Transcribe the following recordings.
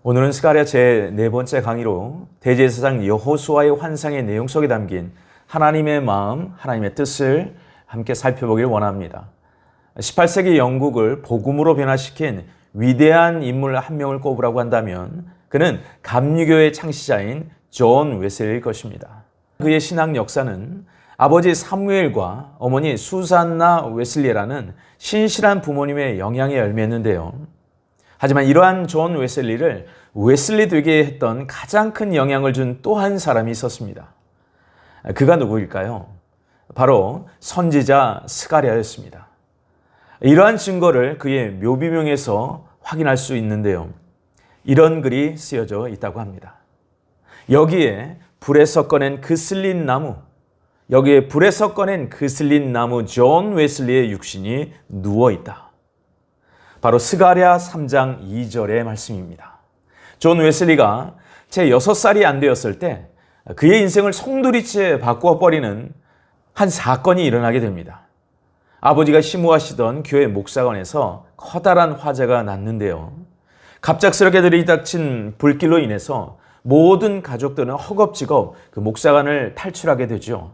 오늘은 스가랴 제 4번째 강의로 대제사장 여호수아의 환상의 내용 속에 담긴 하나님의 마음, 하나님의 뜻을 함께 살펴보길 원합니다. 18세기 영국을 복음으로 변화시킨 위대한 인물 한 명을 꼽으라고 한다면 그는 감리교의 창시자인 존 웨슬리일 것입니다. 그의 신학 역사는 아버지 사무엘과 어머니 수산나 웨슬리라는 신실한 부모님의 영향에 얽매였는데요. 하지만 이러한 존 웨슬리를 웨슬리 되게 했던 가장 큰 영향을 준 또 한 사람이 있었습니다. 그가 누구일까요? 바로 선지자 스가랴였습니다. 이러한 증거를 그의 묘비명에서 확인할 수 있는데요. 이런 글이 쓰여져 있다고 합니다. 여기에 불에서 꺼낸 그슬린 나무, 존 웨슬리의 육신이 누워있다. 바로 스가랴 3장 2절의 말씀입니다. 존 웨슬리가 제 6살이 안 되었을 때 그의 인생을 송두리째 바꾸어버리는 한 사건이 일어나게 됩니다. 아버지가 심호하시던 교회 목사관에서 커다란 화재가 났는데요. 갑작스럽게 들이닥친 불길로 인해서 모든 가족들은 허겁지겁 그 목사관을 탈출하게 되죠.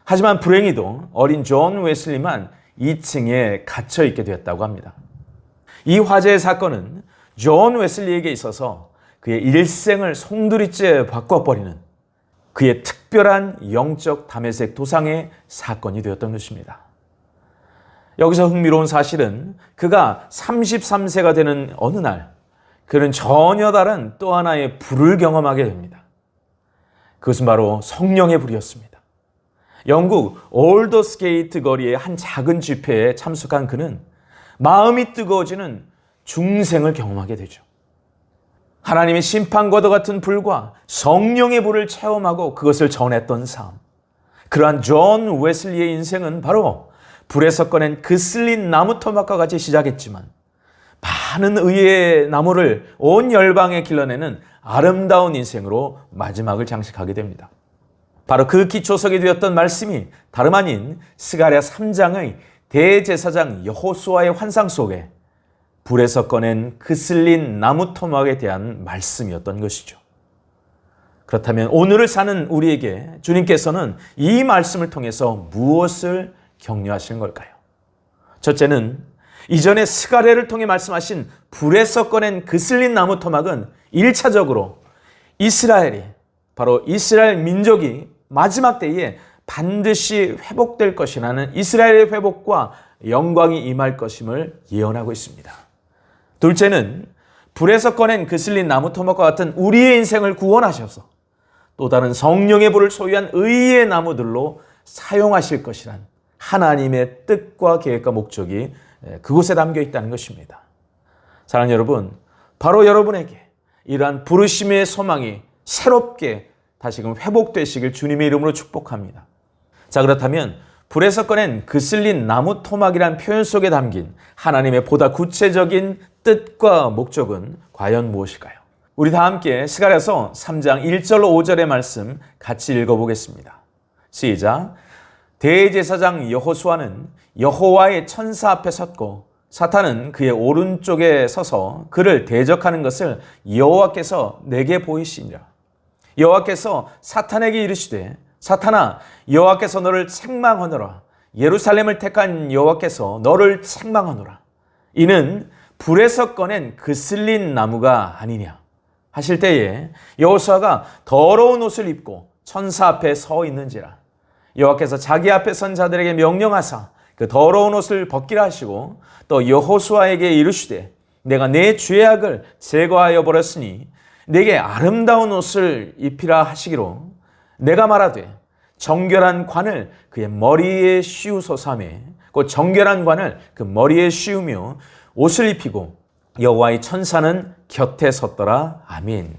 하지만 불행히도 어린 존 웨슬리만 2층에 갇혀 있게 되었다고 합니다. 이 화재의 사건은 존 웨슬리에게 있어서 그의 일생을 송두리째 바꿔버리는 그의 특별한 영적 담에색 도상의 사건이 되었던 것입니다. 여기서 흥미로운 사실은 그가 33세가 되는 어느 날 그는 전혀 다른 또 하나의 불을 경험하게 됩니다. 그것은 바로 성령의 불이었습니다. 영국 올더스게이트 거리의 한 작은 집회에 참석한 그는 마음이 뜨거워지는 중생을 경험하게 되죠. 하나님의 심판과도 같은 불과 성령의 불을 체험하고 그것을 전했던 삶. 그러한 존 웨슬리의 인생은 바로 불에서 꺼낸 그슬린 나무 토막과 같이 시작했지만 많은 의의 나무를 온 열방에 길러내는 아름다운 인생으로 마지막을 장식하게 됩니다. 바로 그 기초석이 되었던 말씀이 다름 아닌 스가랴 3장의 대제사장 여호수아의 환상 속에 불에서 꺼낸 그슬린 나무 토막에 대한 말씀이었던 것이죠. 그렇다면 오늘을 사는 우리에게 주님께서는 이 말씀을 통해서 무엇을 격려하시는 걸까요? 첫째는 이전에 스가랴를 통해 말씀하신 불에서 꺼낸 그슬린 나무 토막은 1차적으로 이스라엘이, 바로 이스라엘 민족이 마지막 때에 반드시 회복될 것이라는 이스라엘의 회복과 영광이 임할 것임을 예언하고 있습니다. 둘째는 불에서 꺼낸 그슬린 나무 토막과 같은 우리의 인생을 구원하셔서 또 다른 성령의 불을 소유한 의의 나무들로 사용하실 것이란 하나님의 뜻과 계획과 목적이 그곳에 담겨 있다는 것입니다. 사랑하는 여러분, 바로 여러분에게 이러한 부르심의 소망이 새롭게 다시금 회복되시길 주님의 이름으로 축복합니다. 자, 그렇다면 불에서 꺼낸 그슬린 나무 토막이란 표현 속에 담긴 하나님의 보다 구체적인 뜻과 목적은 과연 무엇일까요? 우리 다 함께 스가랴서 3장 1절로 5절의 말씀 같이 읽어보겠습니다. 시작. 대제사장 여호수아는 여호와의 천사 앞에 섰고 사탄은 그의 오른쪽에 서서 그를 대적하는 것을 여호와께서 내게 보이시니라. 여호와께서 사탄에게 이르시되 사탄아, 여호와께서 너를 책망하노라. 예루살렘을 택한 여호와께서 너를 책망하노라. 이는 불에서 꺼낸 그슬린 나무가 아니냐 하실 때에 여호수아가 더러운 옷을 입고 천사 앞에 서 있는지라. 여호와께서 자기 앞에 선 자들에게 명령하사 그 더러운 옷을 벗기라 하시고 또 여호수아에게 이르시되 내가 내 죄악을 제거하여 버렸으니 내게 아름다운 옷을 입히라 하시기로 내가 말하되 정결한 관을 그의 머리에 씌우소사며 곧 정결한 관을 그 머리에 씌우며 옷을 입히고 여호와의 천사는 곁에 섰더라. 아멘.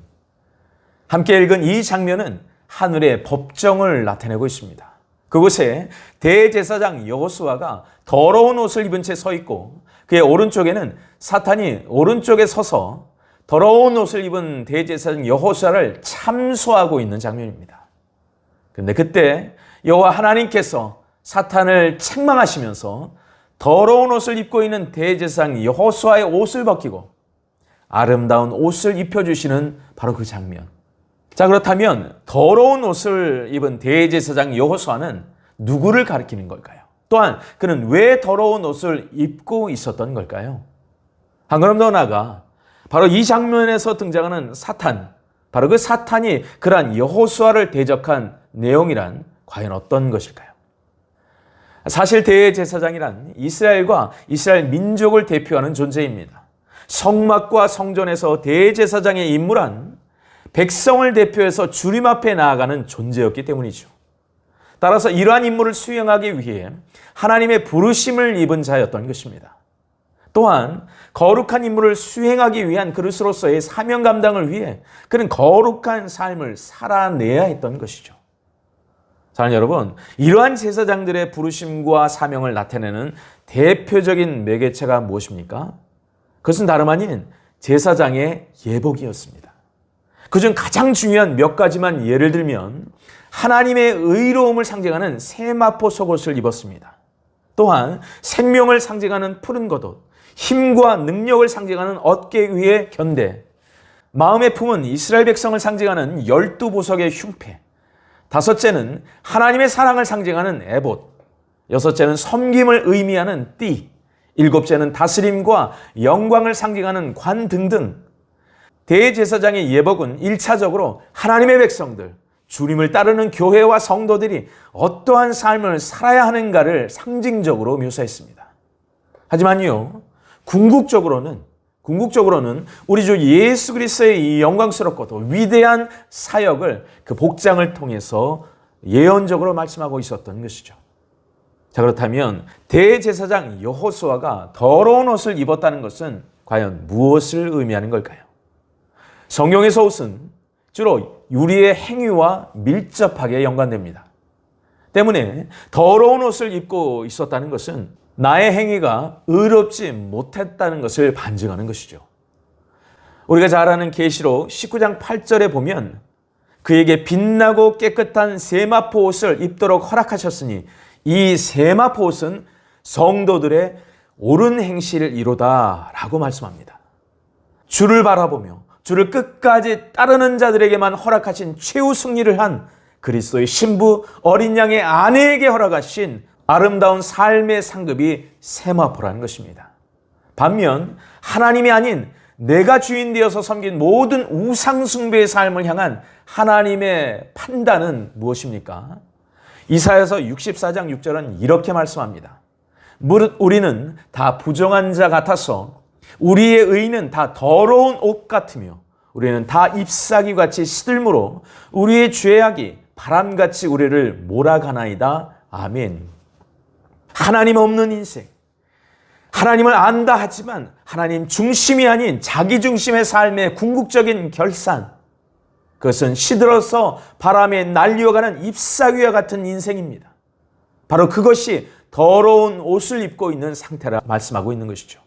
함께 읽은 이 장면은 하늘의 법정을 나타내고 있습니다. 그곳에 대제사장 여호수아가 더러운 옷을 입은 채 서 있고 그의 오른쪽에는 사탄이 오른쪽에 서서 더러운 옷을 입은 대제사장 여호수아를 참소하고 있는 장면입니다. 그런데 그때 여호와 하나님께서 사탄을 책망하시면서 더러운 옷을 입고 있는 대제사장 여호수아의 옷을 벗기고 아름다운 옷을 입혀주시는 바로 그 장면. 자, 그렇다면 더러운 옷을 입은 대제사장 여호수아는 누구를 가리키는 걸까요? 또한 그는 왜 더러운 옷을 입고 있었던 걸까요? 한 걸음 더 나아가 바로 이 장면에서 등장하는 사탄, 바로 그 사탄이 그러한 여호수아를 대적한 내용이란 과연 어떤 것일까요? 사실 대제사장이란 이스라엘과 이스라엘 민족을 대표하는 존재입니다. 성막과 성전에서 대제사장의 임무란 백성을 대표해서 주님 앞에 나아가는 존재였기 때문이죠. 따라서 이러한 임무를 수행하기 위해 하나님의 부르심을 입은 자였던 것입니다. 또한 거룩한 임무를 수행하기 위한 그릇으로서의 사명 감당을 위해 그는 거룩한 삶을 살아내야 했던 것이죠. 사랑하는 여러분, 이러한 제사장들의 부르심과 사명을 나타내는 대표적인 매개체가 무엇입니까? 그것은 다름 아닌 제사장의 예복이었습니다. 그중 가장 중요한 몇 가지만 예를 들면 하나님의 의로움을 상징하는 세마포 속옷을 입었습니다. 또한 생명을 상징하는 푸른 겉옷, 힘과 능력을 상징하는 어깨 위의 견대, 마음에 품은 이스라엘 백성을 상징하는 12보석의 흉패, 다섯째는 하나님의 사랑을 상징하는 에봇, 여섯째는 섬김을 의미하는 띠, 일곱째는 다스림과 영광을 상징하는 관 등등. 대제사장의 예복은 1차적으로 하나님의 백성들, 주님을 따르는 교회와 성도들이 어떠한 삶을 살아야 하는가를 상징적으로 묘사했습니다. 하지만요, 궁극적으로는 우리 주 예수 그리스도의 이 영광스럽고도 위대한 사역을 그 복장을 통해서 예언적으로 말씀하고 있었던 것이죠. 자, 그렇다면 대제사장 여호수아가 더러운 옷을 입었다는 것은 과연 무엇을 의미하는 걸까요? 성경에서 옷은 주로 우리의 행위와 밀접하게 연관됩니다. 때문에 더러운 옷을 입고 있었다는 것은 나의 행위가 의롭지 못했다는 것을 반증하는 것이죠. 우리가 잘 아는 계시록 19장 8절에 보면 그에게 빛나고 깨끗한 세마포 옷을 입도록 허락하셨으니 이 세마포 옷은 성도들의 옳은 행실을 이루다 라고 말씀합니다. 주를 바라보며 주를 끝까지 따르는 자들에게만 허락하신 최후 승리를 한 그리스도의 신부 어린 양의 아내에게 허락하신 아름다운 삶의 상급이 세마포라는 것입니다. 반면 하나님이 아닌 내가 주인 되어서 섬긴 모든 우상 숭배의 삶을 향한 하나님의 판단은 무엇입니까? 이사야서 64장 6절은 이렇게 말씀합니다. 무릇 우리는 다 부정한 자 같아서 우리의 의는 다 더러운 옷 같으며 우리는 다 잎사귀 같이 시들므로 우리의 죄악이 바람같이 우리를 몰아가나이다. 아멘. 하나님 없는 인생, 하나님을 안다 하지만 하나님 중심이 아닌 자기 중심의 삶의 궁극적인 결산, 그것은 시들어서 바람에 날려가는 잎사귀와 같은 인생입니다. 바로 그것이 더러운 옷을 입고 있는 상태라 말씀하고 있는 것이죠.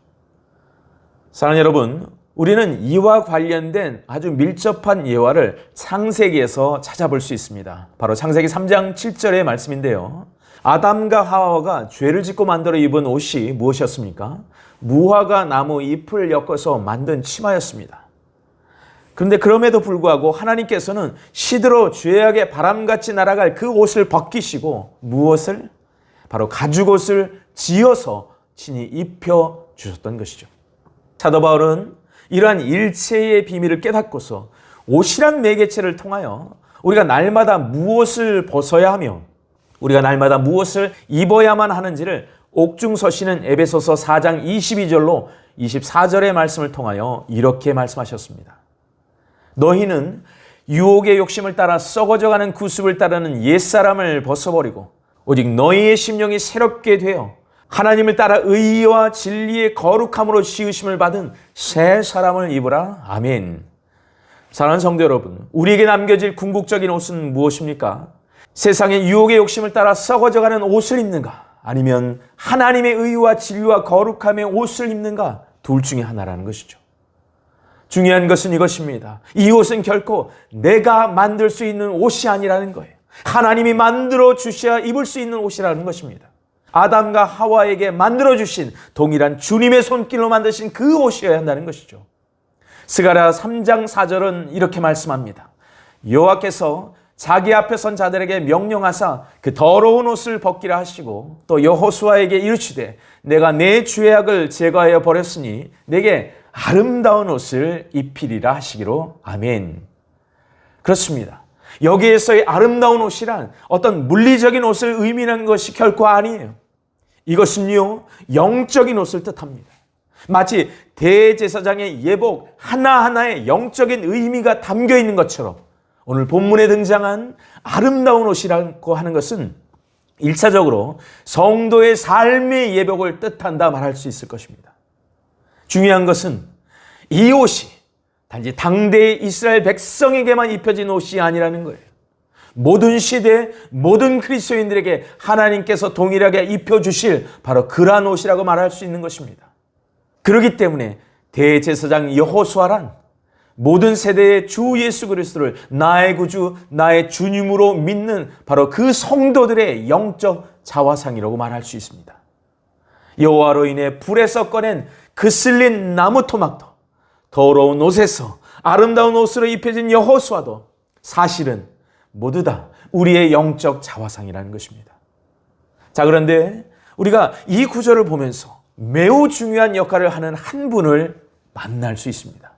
사랑하는 여러분, 우리는 이와 관련된 아주 밀접한 예화를 창세기에서 찾아볼 수 있습니다. 바로 창세기 3장 7절의 말씀인데요. 아담과 하와가 죄를 짓고 만들어 입은 옷이 무엇이었습니까? 무화과 나무 잎을 엮어서 만든 치마였습니다. 그런데 그럼에도 불구하고 하나님께서는 시들어 죄악의 바람같이 날아갈 그 옷을 벗기시고 무엇을? 바로 가죽옷을 지어서 친히 입혀 주셨던 것이죠. 사도 바울은 이러한 일체의 비밀을 깨닫고서 옷이란 매개체를 통하여 우리가 날마다 무엇을 벗어야 하며 우리가 날마다 무엇을 입어야만 하는지를 옥중서시는 에베소서 4장 22절로 24절의 말씀을 통하여 이렇게 말씀하셨습니다. 너희는 유혹의 욕심을 따라 썩어져가는 구습을 따르는 옛사람을 벗어버리고 오직 너희의 심령이 새롭게 되어 하나님을 따라 의와 진리의 거룩함으로 지으심을 받은 새 사람을 입으라. 아멘. 사랑하는 성도 여러분, 우리에게 남겨질 궁극적인 옷은 무엇입니까? 세상의 유혹의 욕심을 따라 썩어져가는 옷을 입는가? 아니면 하나님의 의와 진리와 거룩함의 옷을 입는가? 둘 중에 하나라는 것이죠. 중요한 것은 이것입니다. 이 옷은 결코 내가 만들 수 있는 옷이 아니라는 거예요. 하나님이 만들어 주셔야 입을 수 있는 옷이라는 것입니다. 아담과 하와에게 만들어 주신 동일한 주님의 손길로 만드신 그 옷이어야 한다는 것이죠. 스가랴 3장 4절은 이렇게 말씀합니다. 여호와께서 자기 앞에 선 자들에게 명령하사 그 더러운 옷을 벗기라 하시고 또 여호수아에게 이르시되 내가 내 죄악을 제거하여 버렸으니 내게 아름다운 옷을 입히리라 하시기로. 아멘. 그렇습니다. 여기에서의 아름다운 옷이란 어떤 물리적인 옷을 의미하는 것이 결코 아니에요. 이것은요, 영적인 옷을 뜻합니다. 마치 대제사장의 예복 하나하나에 영적인 의미가 담겨 있는 것처럼 오늘 본문에 등장한 아름다운 옷이라고 하는 것은 1차적으로 성도의 삶의 예복을 뜻한다 말할 수 있을 것입니다. 중요한 것은 이 옷이 단지 당대의 이스라엘 백성에게만 입혀진 옷이 아니라는 거예요. 모든 시대, 모든 그리스도인들에게 하나님께서 동일하게 입혀주실 바로 그러한 옷이라고 말할 수 있는 것입니다. 그렇기 때문에 대제사장 여호수아란 모든 세대의 주 예수 그리스도를 나의 구주, 나의 주님으로 믿는 바로 그 성도들의 영적 자화상이라고 말할 수 있습니다. 여호와로 인해 불에서 꺼낸 그 쓸린 나무 토막도 더러운 옷에서 아름다운 옷으로 입혀진 여호수아도 사실은 모두 다 우리의 영적 자화상이라는 것입니다. 자, 그런데 우리가 이 구절을 보면서 매우 중요한 역할을 하는 한 분을 만날 수 있습니다.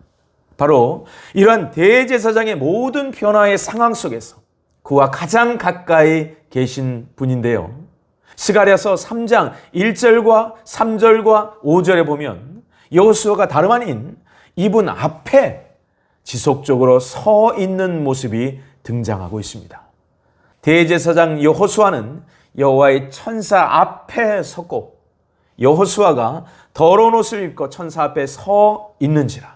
바로 이러한 대제사장의 모든 변화의 상황 속에서 그와 가장 가까이 계신 분인데요. 스가랴서 3장 1절과 3절과 5절에 보면 여호수아가 다름 아닌 이분 앞에 지속적으로 서 있는 모습이 등장하고 있습니다. 대제사장 여호수아는 여호와의 천사 앞에 섰고 여호수아가 더러운 옷을 입고 천사 앞에 서 있는지라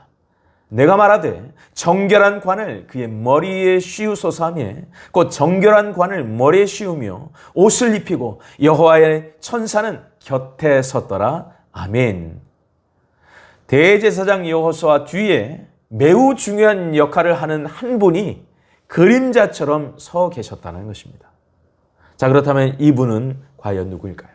내가 말하되 정결한 관을 그의 머리에 씌우소서 하며 곧 정결한 관을 머리에 씌우며 옷을 입히고 여호와의 천사는 곁에 섰더라. 아멘. 대제사장 여호수아 뒤에 매우 중요한 역할을 하는 한 분이 그림자처럼 서 계셨다는 것입니다. 자, 그렇다면 이분은 과연 누구일까요?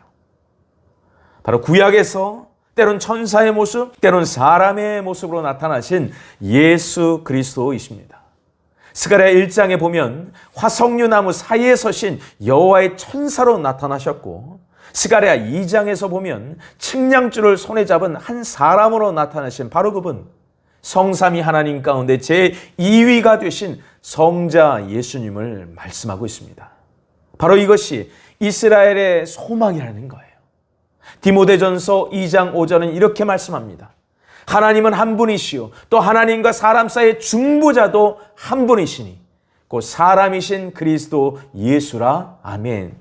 바로 구약에서 때론 천사의 모습, 때론 사람의 모습으로 나타나신 예수 그리스도이십니다. 스가랴 1장에 보면 화석류 나무 사이에 서신 여호와의 천사로 나타나셨고 스가랴 2장에서 보면 측량줄을 손에 잡은 한 사람으로 나타나신 바로 그분, 성삼위 하나님 가운데 제2위가 되신 성자 예수님을 말씀하고 있습니다. 바로 이것이 이스라엘의 소망이라는 거예요. 디모데전서 2장 5절은 이렇게 말씀합니다. 하나님은 한 분이시요 또 하나님과 사람 사이의 중보자도 한 분이시니 곧 사람이신 그리스도 예수라. 아멘.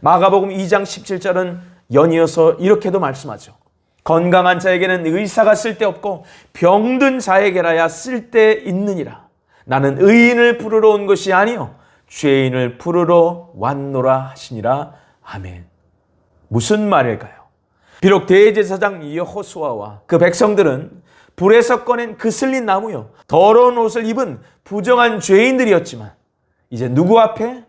마가복음 2장 17절은 연이어서 이렇게도 말씀하죠. 건강한 자에게는 의사가 쓸데없고 병든 자에게라야 쓸데있느니라. 나는 의인을 부르러 온 것이 아니요 죄인을 부르러 왔노라 하시니라. 아멘. 무슨 말일까요? 비록 대제사장 여호수아와 그 백성들은 불에서 꺼낸 그 슬린 나무요 더러운 옷을 입은 부정한 죄인들이었지만 이제 누구 앞에?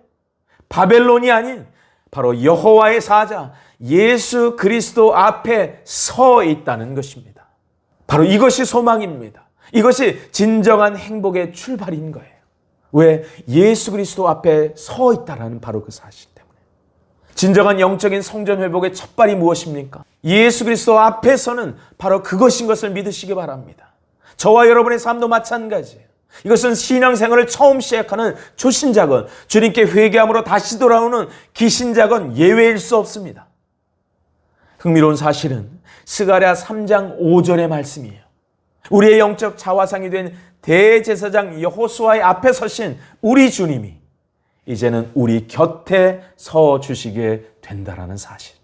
바벨론이 아닌 바로 여호와의 사자 예수 그리스도 앞에 서 있다는 것입니다. 바로 이것이 소망입니다. 이것이 진정한 행복의 출발인 거예요. 왜? 예수 그리스도 앞에 서 있다라는 바로 그 사실 때문에. 진정한 영적인 성전 회복의 첫발이 무엇입니까? 예수 그리스도 앞에서는 바로 그것인 것을 믿으시기 바랍니다. 저와 여러분의 삶도 마찬가지예요. 이것은 신앙생활을 처음 시작하는 초신자건 주님께 회개함으로 다시 돌아오는 기신자건 예외일 수 없습니다. 흥미로운 사실은 스가랴 3장 5절의 말씀이에요. 우리의 영적 자화상이 된 대제사장 여호수아의 앞에 서신 우리 주님이 이제는 우리 곁에 서 주시게 된다라는 사실.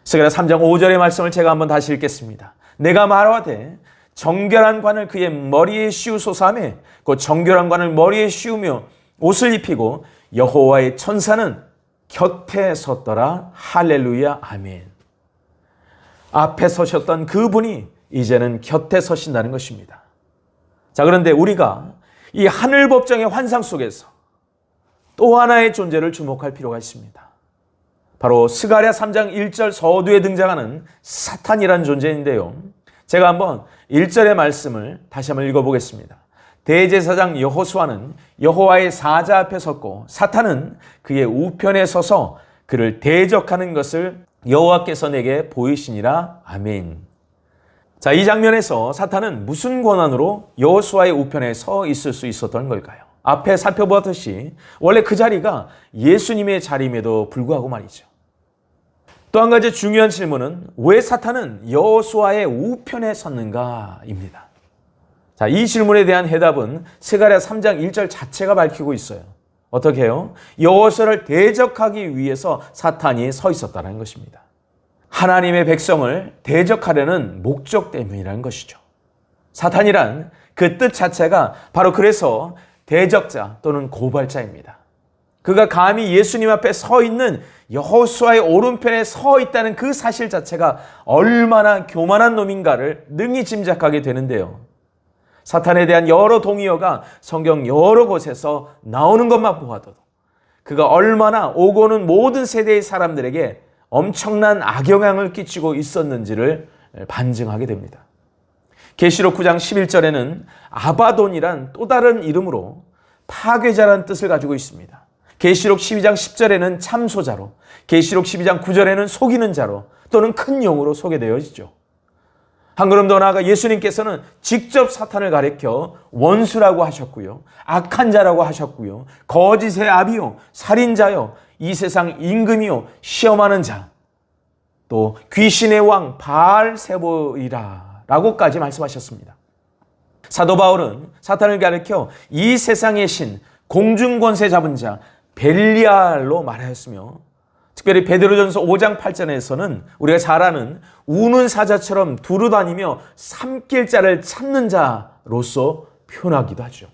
스가랴 3장 5절의 말씀을 제가 한번 다시 읽겠습니다. 내가 말하되 정결한 관을 그의 머리에 씌우소서 하며 그 정결한 관을 머리에 씌우며 옷을 입히고 여호와의 천사는 곁에 섰더라. 할렐루야. 아멘. 앞에 서셨던 그분이 이제는 곁에 서신다는 것입니다. 자, 그런데 우리가 이 하늘 법정의 환상 속에서 또 하나의 존재를 주목할 필요가 있습니다. 바로 스가랴 3장 1절 서두에 등장하는 사탄이라는 존재인데요. 제가 한번 1절의 말씀을 다시 한번 읽어보겠습니다. 대제사장 여호수아는 여호와의 사자 앞에 섰고 사탄은 그의 우편에 서서 그를 대적하는 것을 여호와께서 내게 보이시니라. 아멘. 자, 이 장면에서 사탄은 무슨 권한으로 여호수아의 우편에 서 있을 수 있었던 걸까요? 앞에 살펴보았듯이 원래 그 자리가 예수님의 자리임에도 불구하고 말이죠. 또 한 가지 중요한 질문은 왜 사탄은 여호수아의 우편에 섰는가입니다. 자, 이 질문에 대한 해답은 스가랴 3장 1절 자체가 밝히고 있어요. 어떻게 해요? 여호수아를 대적하기 위해서 사탄이 서 있었다는 것입니다. 하나님의 백성을 대적하려는 목적 때문이라는 것이죠. 사탄이란 그 뜻 자체가 바로 그래서 대적자 또는 고발자입니다. 그가 감히 예수님 앞에 서 있는 여호수아의 오른편에 서 있다는 그 사실 자체가 얼마나 교만한 놈인가를 능히 짐작하게 되는데요. 사탄에 대한 여러 동의어가 성경 여러 곳에서 나오는 것만 보아도 그가 얼마나 오고 오는 모든 세대의 사람들에게 엄청난 악영향을 끼치고 있었는지를 반증하게 됩니다. 계시록 9장 11절에는 아바돈이란 또 다른 이름으로 파괴자라는 뜻을 가지고 있습니다. 계시록 12장 10절에는 참소자로, 계시록 12장 9절에는 속이는 자로 또는 큰 용으로 소개되어 있죠. 한 걸음 더 나아가 예수님께서는 직접 사탄을 가리켜 원수라고 하셨고요. 악한 자라고 하셨고요. 거짓의 아비요, 살인자요, 이 세상 임금이요, 시험하는 자, 또 귀신의 왕 바알세보이라 라고까지 말씀하셨습니다. 사도 바울은 사탄을 가리켜 이 세상의 신, 공중권세 잡은 자, 벨리알로 말하였으며 특별히 베드로전서 5장 8절에서는 우리가 잘 아는 우는 사자처럼 두루다니며 삼킬 자를 찾는 자로서 표현하기도 하죠.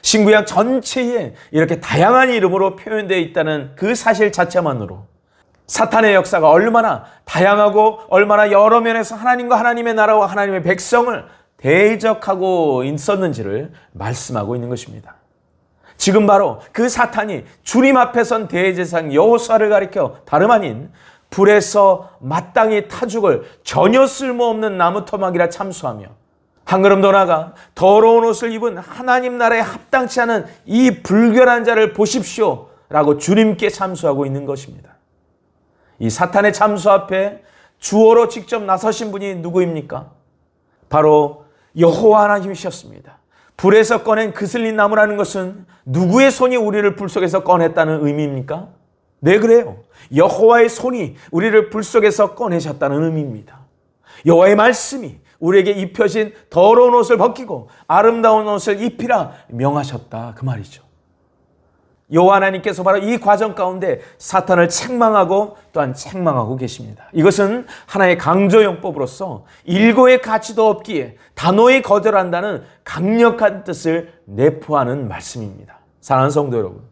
신구약 전체에 이렇게 다양한 이름으로 표현되어 있다는 그 사실 자체만으로 사탄의 역사가 얼마나 다양하고 얼마나 여러 면에서 하나님과 하나님의 나라와 하나님의 백성을 대적하고 있었는지를 말씀하고 있는 것입니다. 지금 바로 그 사탄이 주님 앞에 선 대제사장 여호수아를 가리켜 다름 아닌 불에서 마땅히 타 죽을 전혀 쓸모없는 나무 토막이라 참수하며 한 걸음 더 나아가 더러운 옷을 입은 하나님 나라에 합당치 않은 이 불결한 자를 보십시오 라고 주님께 참수하고 있는 것입니다. 이 사탄의 참수 앞에 주어로 직접 나서신 분이 누구입니까? 바로 여호와 하나님이셨습니다. 불에서 꺼낸 그슬린 나무라는 것은 누구의 손이 우리를 불 속에서 꺼냈다는 의미입니까? 네, 그래요. 여호와의 손이 우리를 불 속에서 꺼내셨다는 의미입니다. 여호와의 말씀이 우리에게 입혀진 더러운 옷을 벗기고 아름다운 옷을 입히라 명하셨다 그 말이죠. 여호와 하나님께서 바로 이 과정 가운데 사탄을 책망하고 또한 책망하고 계십니다. 이것은 하나의 강조용법으로서 일고의 가치도 없기에 단호히 거절한다는 강력한 뜻을 내포하는 말씀입니다. 사랑하는 성도 여러분,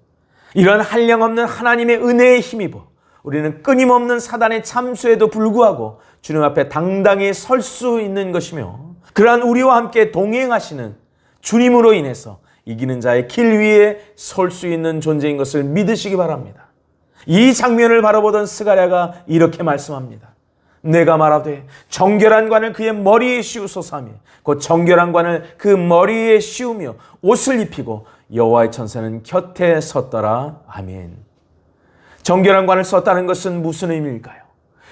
이런 한량없는 하나님의 은혜에 힘입어 우리는 끊임없는 사단의 참수에도 불구하고 주님 앞에 당당히 설 수 있는 것이며 그러한 우리와 함께 동행하시는 주님으로 인해서 이기는 자의 길 위에 설 수 있는 존재인 것을 믿으시기 바랍니다. 이 장면을 바라보던 스가랴가 이렇게 말씀합니다. 내가 말하되 정결한 관을 그의 머리에 씌우소서 하며 곧 정결한 관을 그 머리에 씌우며 옷을 입히고 여호와의 천사는 곁에 섰더라. 아멘. 정결한 관을 썼다는 것은 무슨 의미일까요?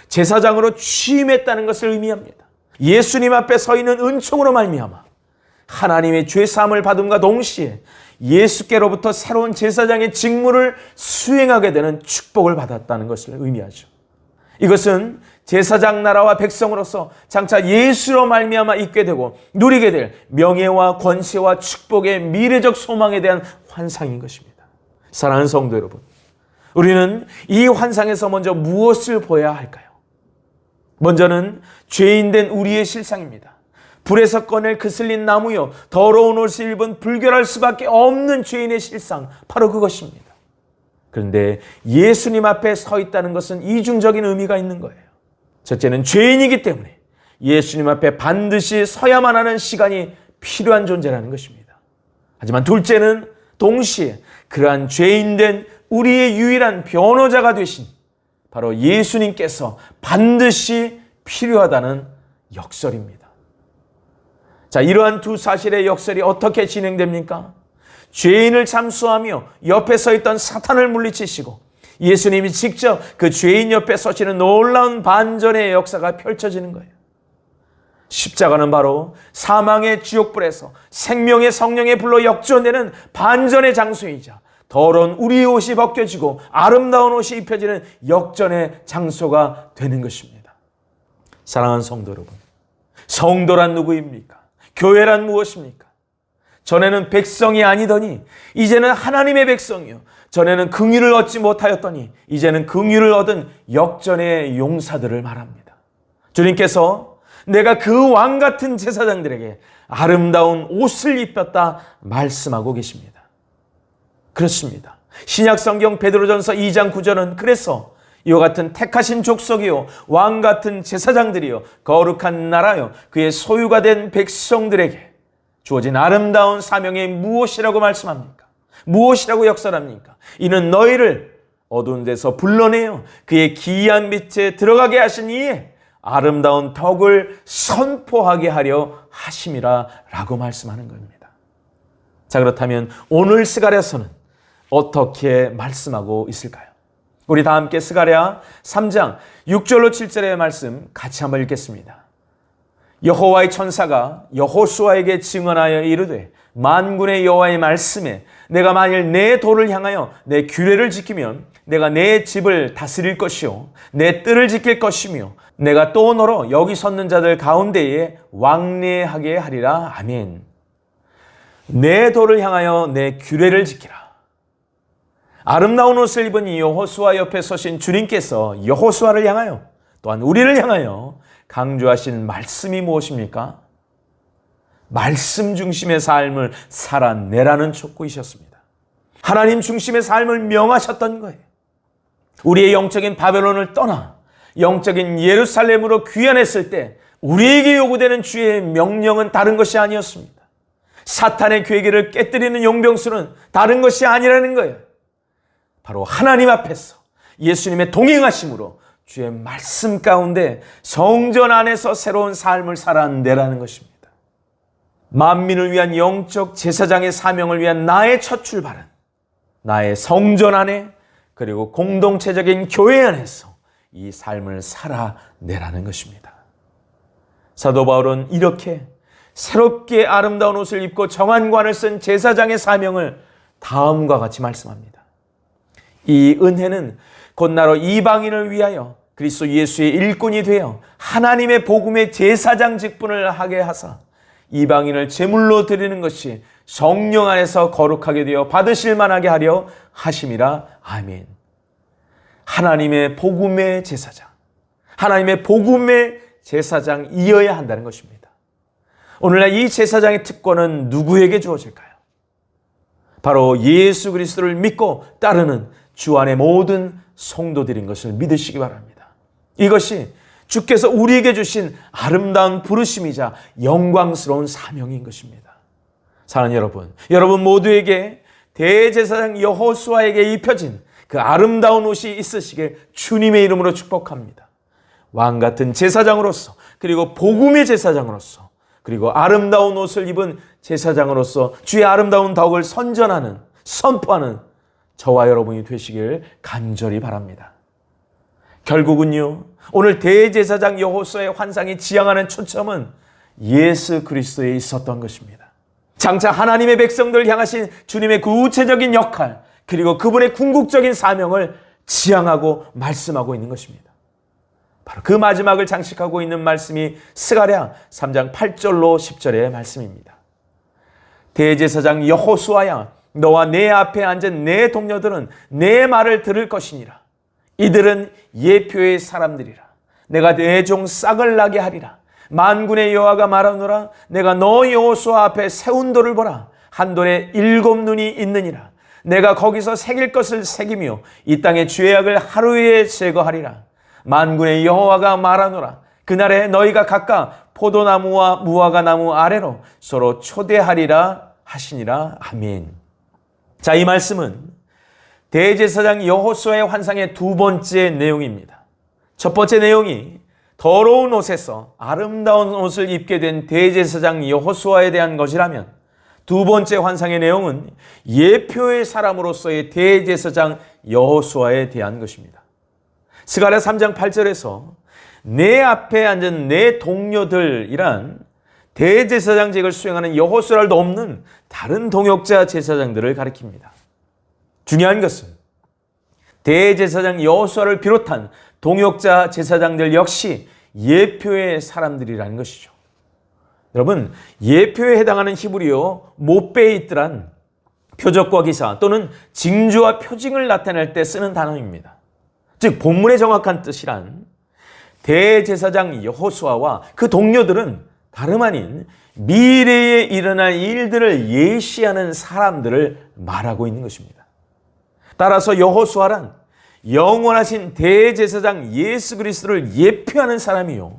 제사장으로 취임했다는 것을 의미합니다. 예수님 앞에 서 있는 은총으로 말미암아 하나님의 죄사함을 받음과 동시에 예수께로부터 새로운 제사장의 직무를 수행하게 되는 축복을 받았다는 것을 의미하죠. 이것은 제사장 나라와 백성으로서 장차 예수로 말미암아 있게 되고 누리게 될 명예와 권세와 축복의 미래적 소망에 대한 환상인 것입니다. 사랑하는 성도 여러분, 우리는 이 환상에서 먼저 무엇을 보아야 할까요? 먼저는 죄인된 우리의 실상입니다. 불에서 꺼낼 그슬린 나무요 더러운 옷을 입은 불결할 수밖에 없는 죄인의 실상, 바로 그것입니다. 그런데 예수님 앞에 서 있다는 것은 이중적인 의미가 있는 거예요. 첫째는 죄인이기 때문에 예수님 앞에 반드시 서야만 하는 시간이 필요한 존재라는 것입니다. 하지만 둘째는 동시에 그러한 죄인된 우리의 유일한 변호자가 되신 바로 예수님께서 반드시 필요하다는 역설입니다. 자, 이러한 두 사실의 역설이 어떻게 진행됩니까? 죄인을 참수하며 옆에 서 있던 사탄을 물리치시고 예수님이 직접 그 죄인 옆에 서시는 놀라운 반전의 역사가 펼쳐지는 거예요. 십자가는 바로 사망의 지옥불에서 생명의 성령의 불로 역전되는 반전의 장소이자 더러운 우리의 옷이 벗겨지고 아름다운 옷이 입혀지는 역전의 장소가 되는 것입니다. 사랑하는 성도 여러분, 성도란 누구입니까? 교회란 무엇입니까? 전에는 백성이 아니더니 이제는 하나님의 백성이요, 전에는 긍휼을 얻지 못하였더니 이제는 긍휼을 얻은 역전의 용사들을 말합니다. 주님께서 내가 그 왕 같은 제사장들에게 아름다운 옷을 입혔다 말씀하고 계십니다. 그렇습니다. 신약성경 베드로전서 2장 9절은 그래서 이와 같은 택하신 족속이요 왕 같은 제사장들이요 거룩한 나라요 그의 소유가 된 백성들에게 주어진 아름다운 사명이 무엇이라고 말씀합니까? 무엇이라고 역설합니까? 이는 너희를 어두운 데서 불러내어 그의 기이한 빛에 들어가게 하신 이에 아름다운 덕을 선포하게 하려 하심이라 라고 말씀하는 겁니다. 자, 그렇다면 오늘 스가랴서는 어떻게 말씀하고 있을까요? 우리 다 함께 스가랴 3장 6절로 7절의 말씀 같이 한번 읽겠습니다. 여호와의 천사가 여호수아에게 증언하여 이르되 만군의 여호와의 말씀에 내가 만일 내 도를 향하여 내 규례를 지키면 내가 내 집을 다스릴 것이요 내 뜰을 지킬 것이며 내가 또 너로 여기 섰는 자들 가운데에 왕래하게 하리라. 아멘. 내 도를 향하여 내 규례를 지키라. 아름다운 옷을 입은 이 여호수아 옆에 서신 주님께서 여호수아를 향하여 또한 우리를 향하여 강조하신 말씀이 무엇입니까? 말씀 중심의 삶을 살아내라는 촉구이셨습니다. 하나님 중심의 삶을 명하셨던 거예요. 우리의 영적인 바벨론을 떠나 영적인 예루살렘으로 귀환했을 때 우리에게 요구되는 주의 명령은 다른 것이 아니었습니다. 사탄의 계획을 깨뜨리는 용병수는 다른 것이 아니라는 거예요. 바로 하나님 앞에서 예수님의 동행하심으로 주의 말씀 가운데 성전 안에서 새로운 삶을 살아내라는 것입니다. 만민을 위한 영적 제사장의 사명을 위한 나의 첫 출발은 나의 성전 안에 그리고 공동체적인 교회 안에서 이 삶을 살아내라는 것입니다. 사도 바울은 이렇게 새롭게 아름다운 옷을 입고 정한관을 쓴 제사장의 사명을 다음과 같이 말씀합니다. 이 은혜는 곧나로 이방인을 위하여 그리스도 예수의 일꾼이 되어 하나님의 복음의 제사장 직분을 하게 하사 이방인을 제물로 드리는 것이 성령 안에서 거룩하게 되어 받으실 만하게 하려 하심이라. 아멘. 하나님의 복음의 제사장, 하나님의 복음의 제사장이어야 한다는 것입니다. 오늘날 이 제사장의 특권은 누구에게 주어질까요? 바로 예수 그리스도를 믿고 따르는 주 안의 모든 성도들인 것을 믿으시기 바랍니다. 이것이 주께서 우리에게 주신 아름다운 부르심이자 영광스러운 사명인 것입니다. 사랑하는 여러분 모두에게 대제사장 여호수아에게 입혀진 그 아름다운 옷이 있으시길 주님의 이름으로 축복합니다. 왕 같은 제사장으로서 그리고 복음의 제사장으로서 그리고 아름다운 옷을 입은 제사장으로서 주의 아름다운 덕을 선전하는 선포하는 저와 여러분이 되시길 간절히 바랍니다. 결국은요, 오늘 대제사장 여호수아의 환상이 지향하는 초점은 예수 그리스도에 있었던 것입니다. 장차 하나님의 백성들을 향하신 주님의 구체적인 역할 그리고 그분의 궁극적인 사명을 지향하고 말씀하고 있는 것입니다. 바로 그 마지막을 장식하고 있는 말씀이 스가랴 3장 8절로 10절의 말씀입니다. 대제사장 여호수아야, 너와 내 앞에 앉은 내 동료들은 내 말을 들을 것이니라. 이들은 예표의 사람들이라. 내가 내 종 싹을 나게 하리라. 만군의 여호와가 말하노라. 내가 너 여호수아 앞에 세운 돌을 보라. 한 돌에 7 눈이 있느니라. 내가 거기서 새길 것을 새기며 이 땅의 죄악을 하루에 제거하리라. 만군의 여호와가 말하노라. 그날에 너희가 각각 포도나무와 무화과나무 아래로 서로 초대하리라 하시니라. 아멘. 자, 이 말씀은 대제사장 여호수아의 환상의 두 번째 내용입니다. 첫 번째 내용이 더러운 옷에서 아름다운 옷을 입게 된 대제사장 여호수아에 대한 것이라면, 두 번째 환상의 내용은 예표의 사람으로서의 대제사장 여호수아에 대한 것입니다. 스가랴 3장 8절에서 내 앞에 앉은 내 동료들이란 대제사장직을 수행하는 여호수아를 돕는 다른 동역자 제사장들을 가리킵니다. 중요한 것은 대제사장 여호수아를 비롯한 동역자 제사장들 역시 예표의 사람들이라는 것이죠. 여러분, 예표에 해당하는 히브리어 모베이트란 표적과 기사 또는 징조와 표징을 나타낼 때 쓰는 단어입니다. 즉 본문의 정확한 뜻이란 대제사장 여호수아와 그 동료들은 다름 아닌 미래에 일어날 일들을 예시하는 사람들을 말하고 있는 것입니다. 따라서 여호수아란 영원하신 대제사장 예수 그리스도를 예표하는 사람이요,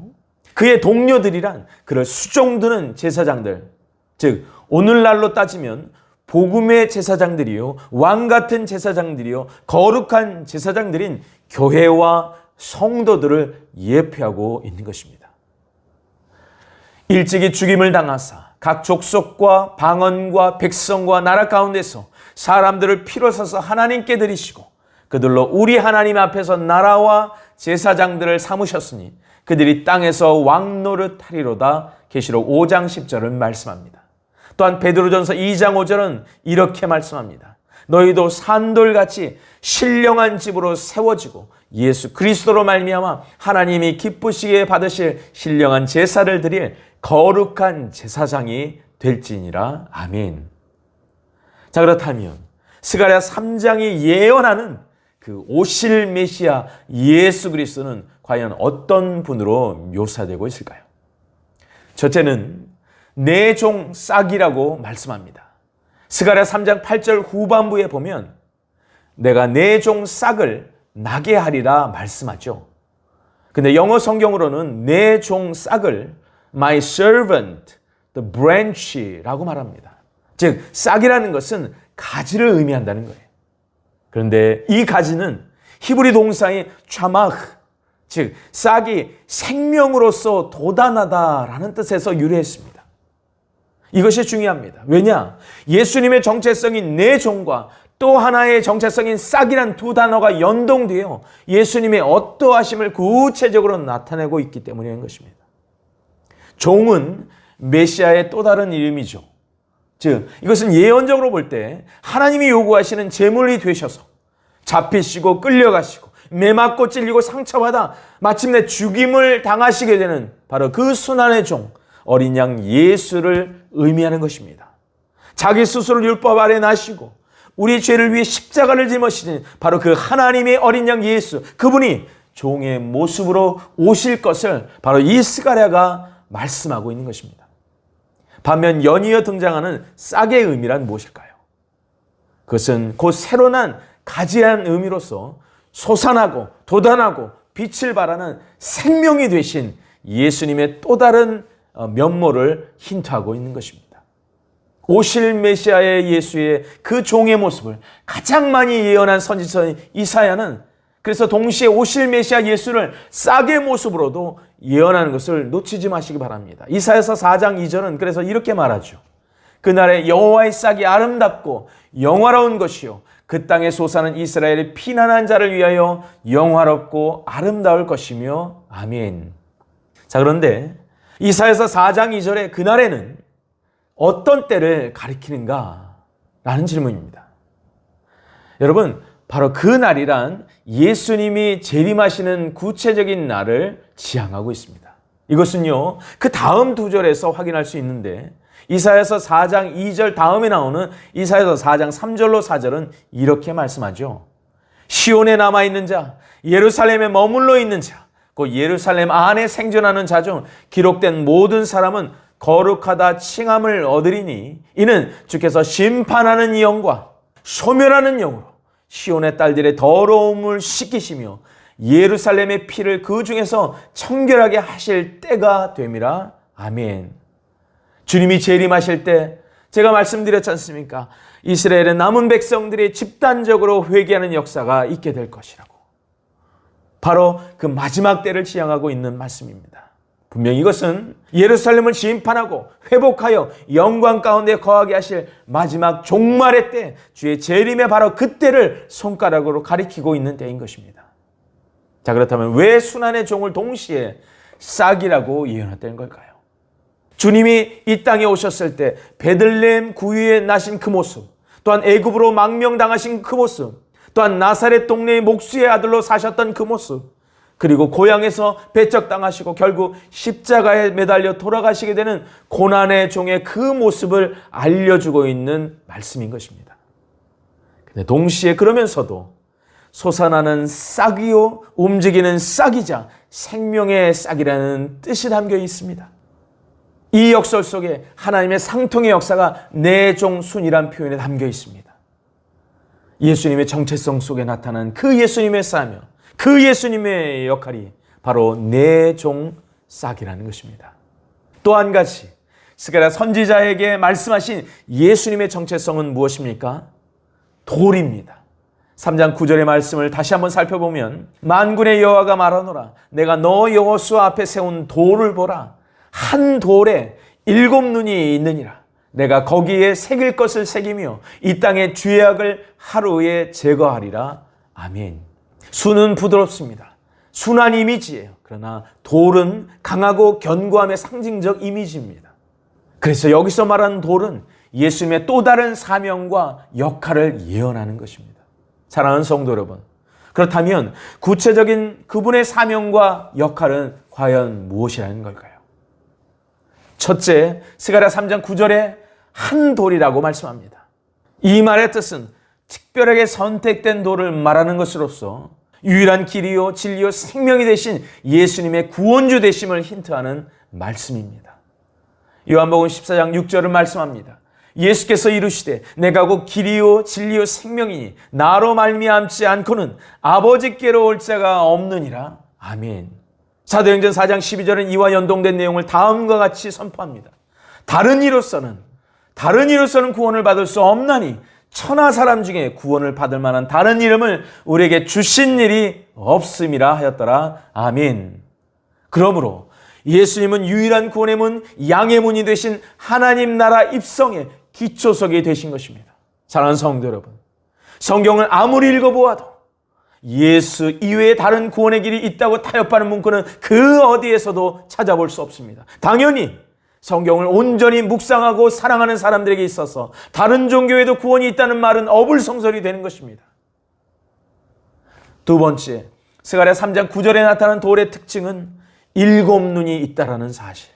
그의 동료들이란 그를 수종드는 제사장들, 즉 오늘날로 따지면 복음의 제사장들이요, 왕같은 제사장들이요, 거룩한 제사장들인 교회와 성도들을 예표하고 있는 것입니다. 일찍이 죽임을 당하사 각 족속과 방언과 백성과 나라 가운데서 사람들을 피로 사서 하나님께 드리시고 그들로 우리 하나님 앞에서 나라와 제사장들을 삼으셨으니 그들이 땅에서 왕노릇하리로다. 계시록 5장 10절은 말씀합니다. 또한 베드로전서 2장 5절은 이렇게 말씀합니다. 너희도 산돌같이 신령한 집으로 세워지고 예수 그리스도로 말미암아 하나님이 기쁘시게 받으실 신령한 제사를 드릴 거룩한 제사장이 될지니라. 아멘. 자, 그렇다면 스가랴 3장이 예언하는 그 오실 메시아 예수 그리스도는 과연 어떤 분으로 묘사되고 있을까요? 첫째는 내 종 싹이라고 말씀합니다. 스가랴 3장 8절 후반부에 보면 내가 내 종 싹을 나게 하리라 말씀하죠. 근데 영어 성경으로는 내 종 싹을 my servant, the branch라고 말합니다. 즉 싹이라는 것은 가지를 의미한다는 거예요. 그런데 이 가지는 히브리 동사인 차마흐, 즉 싹이 생명으로서 돋아나다라는 뜻에서 유래했습니다. 이것이 중요합니다. 왜냐? 예수님의 정체성인 내 종과 또 하나의 정체성인 싹이란 두 단어가 연동되어 예수님의 어떠하심을 구체적으로 나타내고 있기 때문인 것입니다. 종은 메시아의 또 다른 이름이죠. 즉 이것은 예언적으로 볼 때 하나님이 요구하시는 제물이 되셔서 잡히시고 끌려가시고 매맞고 찔리고 상처받아 마침내 죽임을 당하시게 되는 바로 그 순환의 종, 어린 양 예수를 의미하는 것입니다. 자기 스스로를 율법 아래 나시고 우리 죄를 위해 십자가를 짊어지신 바로 그 하나님의 어린 양 예수, 그분이 종의 모습으로 오실 것을 바로 이 스가랴가 말씀하고 있는 것입니다. 반면 연이어 등장하는 싹의 의미란 무엇일까요? 그것은 곧 새로 난 가지라는 의미로서 솟아나고 돋아나고 빛을 발하는 생명이 되신 예수님의 또 다른 면모를 힌트하고 있는 것입니다. 오실 메시아의 예수의 그 종의 모습을 가장 많이 예언한 선지자인 이사야는 그래서 동시에 오실 메시아 예수를 싹의 모습으로도 예언하는 것을 놓치지 마시기 바랍니다. 이사야서 4장 2절은 그래서 이렇게 말하죠. 그날에 여호와의 싹이 아름답고 영화로운 것이요 그 땅에 솟아는 이스라엘의 피난한 자를 위하여 영화롭고 아름다울 것이며 아멘. 자, 그런데 이사야서 4장 2절의 그날에는 어떤 때를 가리키는가? 라는 질문입니다. 여러분, 바로 그 날이란 예수님이 재림하시는 구체적인 날을 지향하고 있습니다. 이것은요, 그 다음 두 절에서 확인할 수 있는데 이사야서 4장 2절 다음에 나오는 이사야서 4장 3절로 4절은 이렇게 말씀하죠. 시온에 남아있는 자, 예루살렘에 머물러 있는 자, 곧 예루살렘 안에 생존하는 자 중 기록된 모든 사람은 거룩하다 칭함을 얻으리니 이는 주께서 심판하는 영과 소멸하는 영으로 시온의 딸들의 더러움을 씻기시며 예루살렘의 피를 그 중에서 청결하게 하실 때가 됨이라. 아멘. 주님이 재림하실 때 제가 말씀드렸지 않습니까? 이스라엘의 남은 백성들이 집단적으로 회개하는 역사가 있게 될 것이라고. 바로 그 마지막 때를 지향하고 있는 말씀입니다. 분명히 이것은 예루살렘을 심판하고 회복하여 영광 가운데 거하게 하실 마지막 종말의 때, 주의 재림의 바로 그때를 손가락으로 가리키고 있는 때인 것입니다. 자, 그렇다면 왜 순환의 종을 동시에 싹이라고 예언했다는 걸까요? 주님이 이 땅에 오셨을 때 베들레헴 구유에 나신 그 모습, 또한 애굽으로 망명당하신 그 모습, 또한 나사렛 동네의 목수의 아들로 사셨던 그 모습, 그리고 고향에서 배척당하시고 결국 십자가에 매달려 돌아가시게 되는 고난의 종의 그 모습을 알려주고 있는 말씀인 것입니다. 근데 동시에 그러면서도 솟아나는 싹이요 움직이는 싹이자 생명의 싹이라는 뜻이 담겨 있습니다. 이 역설 속에 하나님의 상통의 역사가 내 종순이란 표현에 담겨 있습니다. 예수님의 정체성 속에 나타난 그 예수님의 사명, 그 예수님의 역할이 바로 내 종 싹이라는 것입니다. 또 한 가지, 스가랴 선지자에게 말씀하신 예수님의 정체성은 무엇입니까? 돌입니다. 3장 9절의 말씀을 다시 한번 살펴보면, 만군의 여호와가 말하노라, 내가 너 여호수아 앞에 세운 돌을 보라. 한 돌에 7눈이 있느니라. 내가 거기에 새길 것을 새기며 이 땅의 죄악을 하루에 제거하리라. 아멘. 수는 부드럽습니다. 순한 이미지예요. 그러나 돌은 강하고 견고함의 상징적 이미지입니다. 그래서 여기서 말하는 돌은 예수님의 또 다른 사명과 역할을 예언하는 것입니다. 사랑하는 성도 여러분, 그렇다면 구체적인 그분의 사명과 역할은 과연 무엇이라는 걸까요? 첫째, 스가랴 3장 9절에 한 돌이라고 말씀합니다. 이 말의 뜻은 특별하게 선택된 돌을 말하는 것으로서 유일한 길이요 진리요 생명이 되신 예수님의 구원주 되심을 힌트하는 말씀입니다. 요한복음 14장 6절을 말씀합니다. 예수께서 이르시되 내가 곧 길이요 진리요 생명이니 나로 말미암지 않고는 아버지께로 올 자가 없느니라. 아멘. 사도행전 4장 12절은 이와 연동된 내용을 다음과 같이 선포합니다. 다른 이로서는 구원을 받을 수 없나니 천하 사람 중에 구원을 받을 만한 다른 이름을 우리에게 주신 일이 없음이라 하였더라. 아멘. 그러므로 예수님은 유일한 구원의 문, 양의 문이 되신 하나님 나라 입성의 기초석이 되신 것입니다. 사랑하는 성도 여러분, 성경을 아무리 읽어보아도 예수 이외에 다른 구원의 길이 있다고 타협하는 문구는 그 어디에서도 찾아볼 수 없습니다. 당연히 성경을 온전히 묵상하고 사랑하는 사람들에게 있어서 다른 종교에도 구원이 있다는 말은 어불성설이 되는 것입니다. 두 번째, 스가랴 3장 9절에 나타난 돌의 특징은 7눈이 있다라는 사실.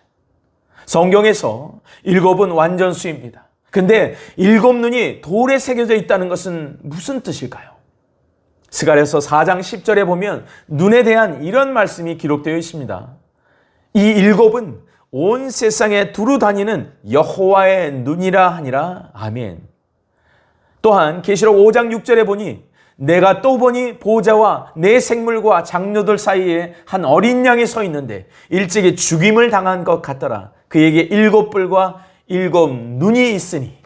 성경에서 7은 완전수입니다. 근데 7눈이 돌에 새겨져 있다는 것은 무슨 뜻일까요? 스가랴서 4장 10절에 보면 눈에 대한 이런 말씀이 기록되어 있습니다. 이 7은 온 세상에 두루 다니는 여호와의 눈이라 하니라. 아멘. 또한 계시록 5장 6절에 보니 내가 또 보니 보좌와 내 생물과 장로들 사이에 한 어린 양이 서 있는데 일찍이 죽임을 당한 것 같더라. 그에게 7뿔과 7눈이 있으니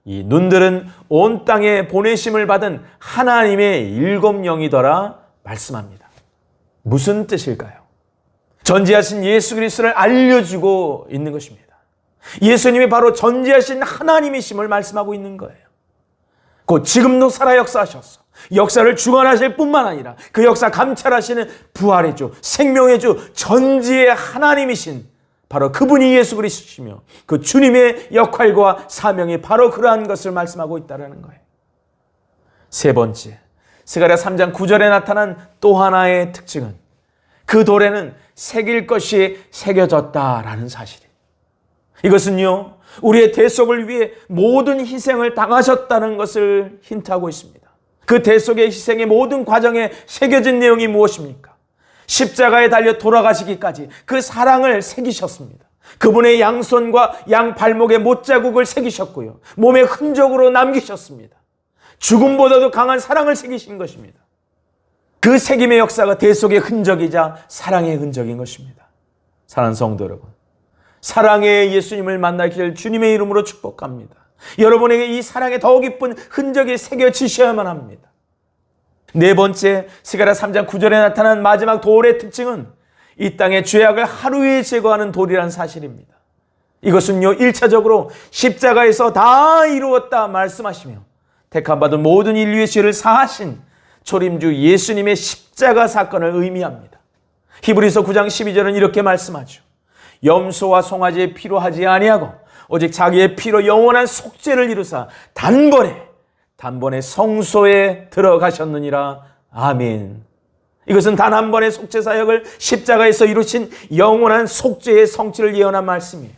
이 눈들은 온 땅에 보내심을 받은 하나님의 7영이더라 말씀합니다. 무슨 뜻일까요? 전지하신 예수 그리스도를 알려주고 있는 것입니다. 예수님이 바로 전지하신 하나님이심을 말씀하고 있는 거예요. 곧 지금도 살아 역사하셔서 역사를 주관하실 뿐만 아니라 그 역사 감찰하시는 부활의 주, 생명의 주, 전지의 하나님이신 바로 그분이 예수 그리스도시며 그 주님의 역할과 사명이 바로 그러한 것을 말씀하고 있다는 거예요. 세 번째, 스가랴 3장 9절에 나타난 또 하나의 특징은 그 돌에는 새길 것이 새겨졌다라는 사실이에요. 이것은요, 우리의 대속을 위해 모든 희생을 당하셨다는 것을 힌트하고 있습니다. 그 대속의 희생의 모든 과정에 새겨진 내용이 무엇입니까? 십자가에 달려 돌아가시기까지 그 사랑을 새기셨습니다. 그분의 양손과 양발목에 못자국을 새기셨고요. 몸의 흔적으로 남기셨습니다. 죽음보다도 강한 사랑을 새기신 것입니다. 그 새김의 역사가 대속의 흔적이자 사랑의 흔적인 것입니다. 사랑하는 성도 여러분, 사랑의 예수님을 만나기를 주님의 이름으로 축복합니다. 여러분에게 이 사랑의 더 깊은 흔적이 새겨지셔야만 합니다. 네 번째, 스가랴 3장 9절에 나타난 마지막 돌의 특징은 이 땅의 죄악을 하루에 제거하는 돌이라는 사실입니다. 이것은요, 1차적으로 십자가에서 다 이루었다 말씀하시며 택함받은 모든 인류의 죄를 사하신 초림주 예수님의 십자가 사건을 의미합니다. 히브리서 9장 12절은 이렇게 말씀하죠. 염소와 송아지의 피로 하지 아니하고 오직 자기의 피로 영원한 속죄를 이루사 단번에 성소에 들어가셨느니라. 아멘. 이것은 단 한 번의 속죄 사역을 십자가에서 이루신 영원한 속죄의 성취를 예언한 말씀이에요.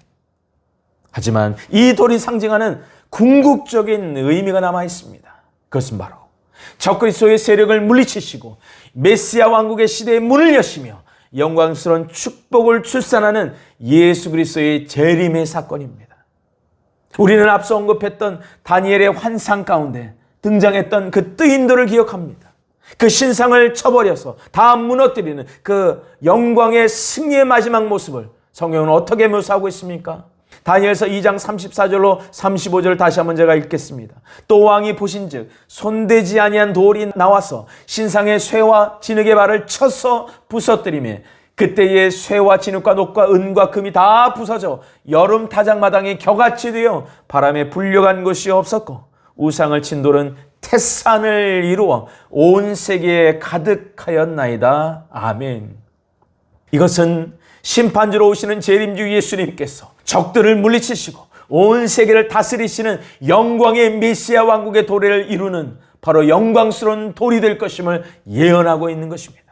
하지만 이 돌이 상징하는 궁극적인 의미가 남아 있습니다. 그것은 바로 적그리스도의 세력을 물리치시고 메시아 왕국의 시대의 문을 여시며 영광스러운 축복을 출산하는 예수 그리스도의 재림의 사건입니다. 우리는 앞서 언급했던 다니엘의 환상 가운데 등장했던 그 뜨인돌을 기억합니다. 그 신상을 쳐버려서 다 무너뜨리는 그 영광의 승리의 마지막 모습을 성경은 어떻게 묘사하고 있습니까? 다니엘서 2장 34절로 35절 다시 한번 제가 읽겠습니다. 또 왕이 보신즉 손대지 아니한 돌이 나와서 신상의 쇠와 진흙의 발을 쳐서 부서뜨리며 그때의 쇠와 진흙과 녹과 은과 금이 다 부서져 여름 타작마당에 겨같이 되어 바람에 불려간 것이 없었고 우상을 친 돌은 태산을 이루어 온 세계에 가득하였나이다. 아멘. 이것은 심판주로 오시는 재림주 예수님께서 적들을 물리치시고 온 세계를 다스리시는 영광의 메시아 왕국의 도래를 이루는 바로 영광스러운 돌이 될 것임을 예언하고 있는 것입니다.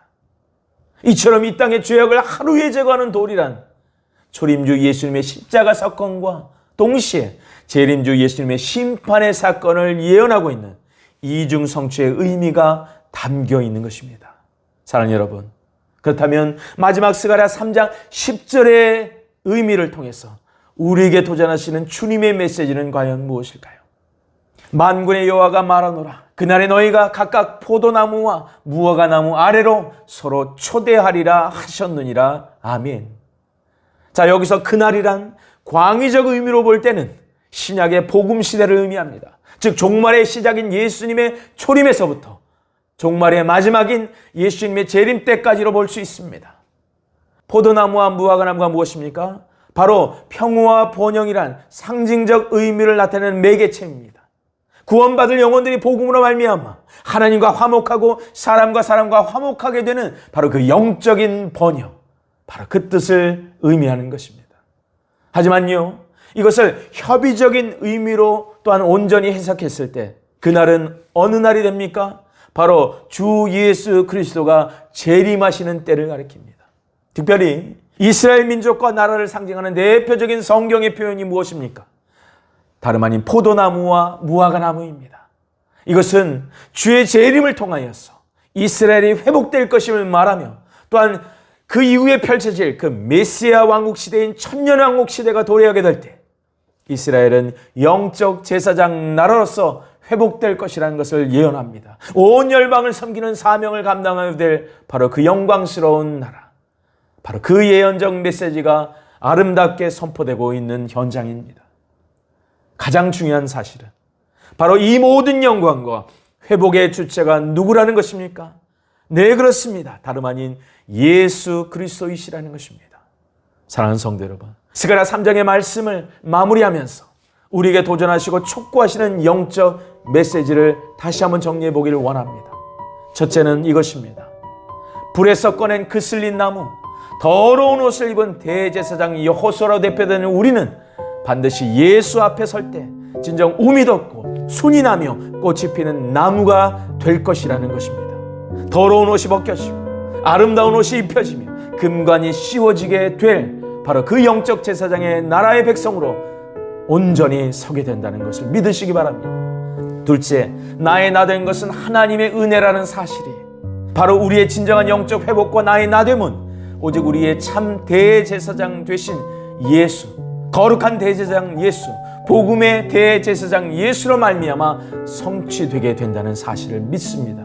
이처럼 이 땅의 죄악을 하루에 제거하는 돌이란 초림주 예수님의 십자가 사건과 동시에 재림주 예수님의 심판의 사건을 예언하고 있는 이중성취의 의미가 담겨 있는 것입니다. 사랑하는 여러분, 그렇다면 마지막 스가랴 3장 10절의 의미를 통해서 우리에게 도전하시는 주님의 메시지는 과연 무엇일까요? 만군의 여호와가 말하노라. 그날에 너희가 각각 포도나무와 무화과나무 아래로 서로 초대하리라 하셨느니라. 아멘. 자, 여기서 그날이란 광의적 의미로 볼 때는 신약의 복음 시대를 의미합니다. 즉 종말의 시작인 예수님의 초림에서부터 종말의 마지막인 예수님의 재림 때까지로 볼 수 있습니다. 포도나무와 무화과나무가 무엇입니까? 바로 평화와 번영이란 상징적 의미를 나타내는 매개체입니다. 구원받을 영혼들이 복음으로 말미암아 하나님과 화목하고 사람과 화목하게 되는 바로 그 영적인 번영, 바로 그 뜻을 의미하는 것입니다. 하지만요, 이것을 협의적인 의미로 또한 온전히 해석했을 때 그날은 어느 날이 됩니까? 바로 주 예수 그리스도가 재림하시는 때를 가리킵니다. 특별히 이스라엘 민족과 나라를 상징하는 대표적인 성경의 표현이 무엇입니까? 다름 아닌 포도나무와 무화과나무입니다. 이것은 주의 재림을 통하여서 이스라엘이 회복될 것임을 말하며 또한 그 이후에 펼쳐질 그 메시아 왕국 시대인 천년왕국 시대가 도래하게 될 때 이스라엘은 영적 제사장 나라로서 회복될 것이라는 것을 예언합니다. 온 열방을 섬기는 사명을 감당하게 될 바로 그 영광스러운 나라, 바로 그 예언적 메시지가 아름답게 선포되고 있는 현장입니다. 가장 중요한 사실은 바로 이 모든 영광과 회복의 주체가 누구라는 것입니까? 네, 그렇습니다. 다름 아닌 예수 그리스도이시라는 것입니다. 사랑하는 성도 여러분, 스가랴 3장의 말씀을 마무리하면서 우리에게 도전하시고 촉구하시는 영적 메시지를 다시 한번 정리해 보기를 원합니다. 첫째는 이것입니다. 불에서 꺼낸 그슬린 나무, 더러운 옷을 입은 대제사장 여호수아로 대표되는 우리는 반드시 예수 앞에 설 때 진정 움이 돋고 순이 나며 꽃이 피는 나무가 될 것이라는 것입니다. 더러운 옷이 벗겨지고 아름다운 옷이 입혀지며 금관이 씌워지게 될 바로 그 영적 제사장의 나라의 백성으로 온전히 서게 된다는 것을 믿으시기 바랍니다. 둘째, 나의 나 된 것은 하나님의 은혜라는 사실이 바로 우리의 진정한 영적 회복과 나의 나됨은 오직 우리의 참 대제사장 되신 예수, 거룩한 대제사장 예수, 복음의 대제사장 예수로 말미암아 성취되게 된다는 사실을 믿습니다.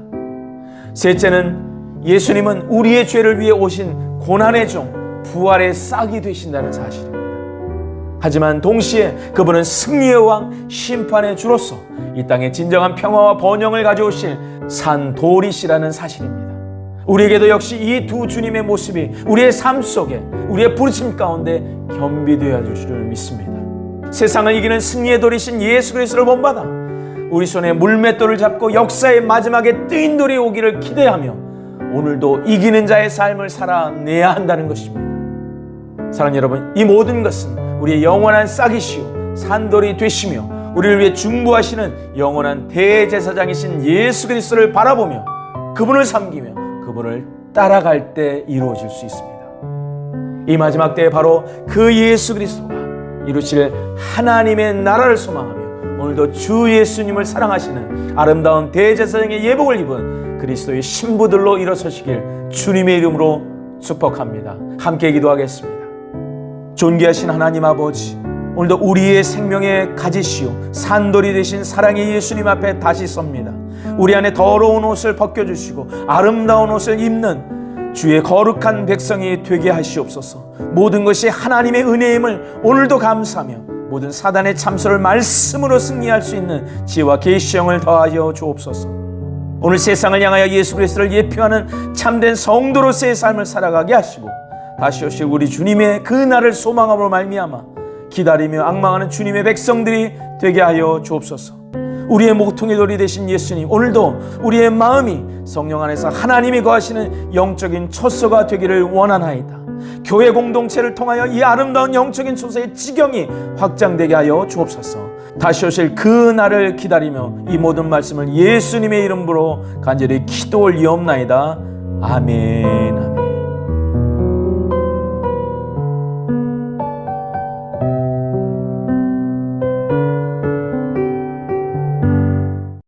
셋째는 예수님은 우리의 죄를 위해 오신 고난의 종, 부활의 싹이 되신다는 사실입니다. 하지만 동시에 그분은 승리의 왕, 심판의 주로서 이 땅에 진정한 평화와 번영을 가져오실 산도리시라는 사실입니다. 우리에게도 역시 이 두 주님의 모습이 우리의 삶 속에, 우리의 부르심 가운데 겸비되어야 줄 줄 믿습니다. 세상을 이기는 승리의 돌이신 예수 그리스도를 본받아 우리 손에 물맷돌을 잡고 역사의 마지막에 뜨인 돌이 오기를 기대하며 오늘도 이기는 자의 삶을 살아내야 한다는 것입니다. 사랑하는 여러분, 이 모든 것은 우리의 영원한 싹이시오 산돌이 되시며 우리를 위해 중보하시는 영원한 대제사장이신 예수 그리스도를 바라보며 그분을 섬기며 그분을 따라갈 때 이루어질 수 있습니다. 이 마지막 때에 바로 그 예수 그리스도가 이루실 하나님의 나라를 소망하며 오늘도 주 예수님을 사랑하시는 아름다운 대제사장의 예복을 입은 그리스도의 신부들로 일어서시길 주님의 이름으로 축복합니다. 함께 기도하겠습니다. 존귀하신 하나님 아버지, 오늘도 우리의 생명의 가지시오 산돌이 되신 사랑의 예수님 앞에 다시 섭니다. 우리 안에 더러운 옷을 벗겨주시고 아름다운 옷을 입는 주의 거룩한 백성이 되게 하시옵소서. 모든 것이 하나님의 은혜임을 오늘도 감사하며 모든 사단의 참소를 말씀으로 승리할 수 있는 지혜와 계시형을 더하여 주옵소서. 오늘 세상을 향하여 예수 그리스도를 예표하는 참된 성도로서의 삶을 살아가게 하시고 다시 오실 우리 주님의 그 날을 소망함으로 말미암아 기다리며 앙망하는 주님의 백성들이 되게 하여 주옵소서. 우리의 목통의 돌이 되신 예수님, 오늘도 우리의 마음이 성령 안에서 하나님이 거하시는 영적인 처소가 되기를 원하나이다. 교회 공동체를 통하여 이 아름다운 영적인 처소의 지경이 확장되게 하여 주옵소서. 다시 오실 그 날을 기다리며 이 모든 말씀을 예수님의 이름으로 간절히 기도 올리옵나이다. 아멘.